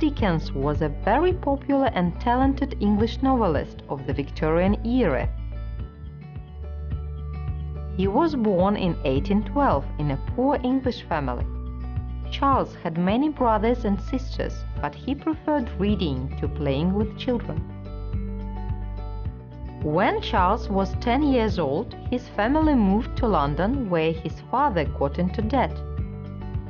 Dickens was a very popular and talented English novelist of the Victorian era. He was born in 1812 in a poor English family. Charles had many brothers and sisters, but he preferred reading to playing with children. When Charles was 10 years old, his family moved to London, where his father got into debt.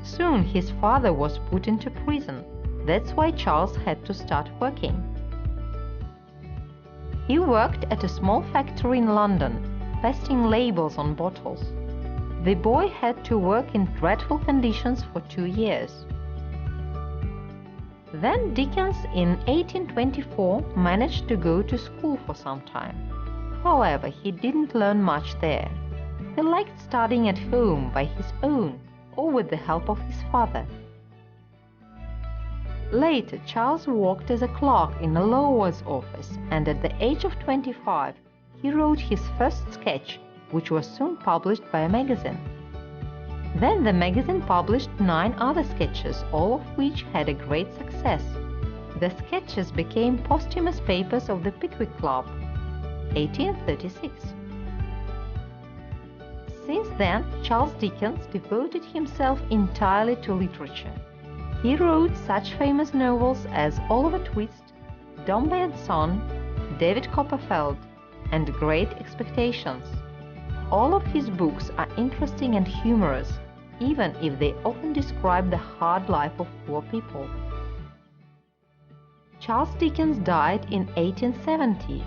Soon his father was put into prison. That's why Charles had to start working. He worked at a small factory in London, pasting labels on bottles. The boy had to work in dreadful conditions for 2 years. Then Dickens in 1824 managed to go to school for some time. However, he didn't learn much there. He liked studying at home by his own or with the help of his father. Later, Charles worked as a clerk in a lawyer's office, and at the age of 25, he wrote his first sketch, which was soon published by a magazine. Then the magazine published 9 other sketches, all of which had a great success. The sketches became posthumous papers of the Pickwick Club, 1836. Since then, Charles Dickens devoted himself entirely to literature. He wrote such famous novels as Oliver Twist, Dombey and Son, David Copperfield, and Great Expectations. All of his books are interesting and humorous, even if they often describe the hard life of poor people. Charles Dickens died in 1870.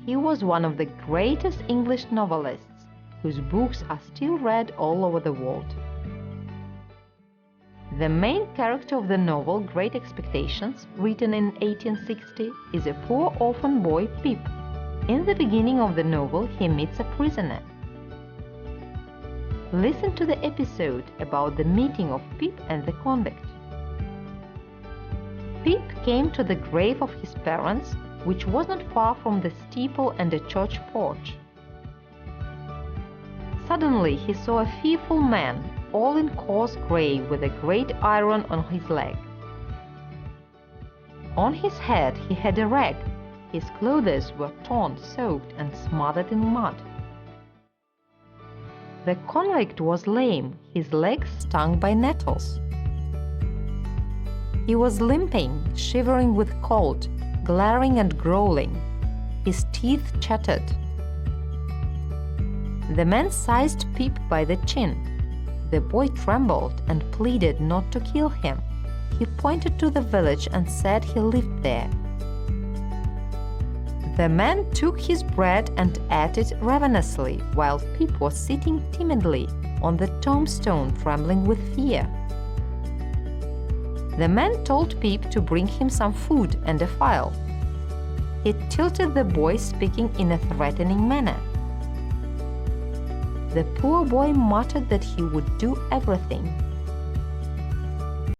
He was one of the greatest English novelists, whose books are still read all over the world. The main character of the novel Great Expectations, written in 1860, is a poor orphan boy, Pip. In the beginning of the novel, he meets a prisoner. Listen to the episode about the meeting of Pip and the convict. Pip came to the grave of his parents, which was not far from the steeple and a church porch. Suddenly he saw a fearful man, all in coarse grey, with a great iron on his leg. On his head he had a rag. His clothes were torn, soaked, and smothered in mud. The convict was lame, his legs stung by nettles. He was limping, shivering with cold, glaring and growling. His teeth chattered. The man seized Pip by the chin. The boy trembled and pleaded not to kill him. He pointed to the village and said he lived there. The man took his bread and ate it ravenously, while Pip was sitting timidly on the tombstone, trembling with fear. The man told Pip to bring him some food and a file. He tilted the boy, speaking in a threatening manner. The poor boy muttered that he would do everything.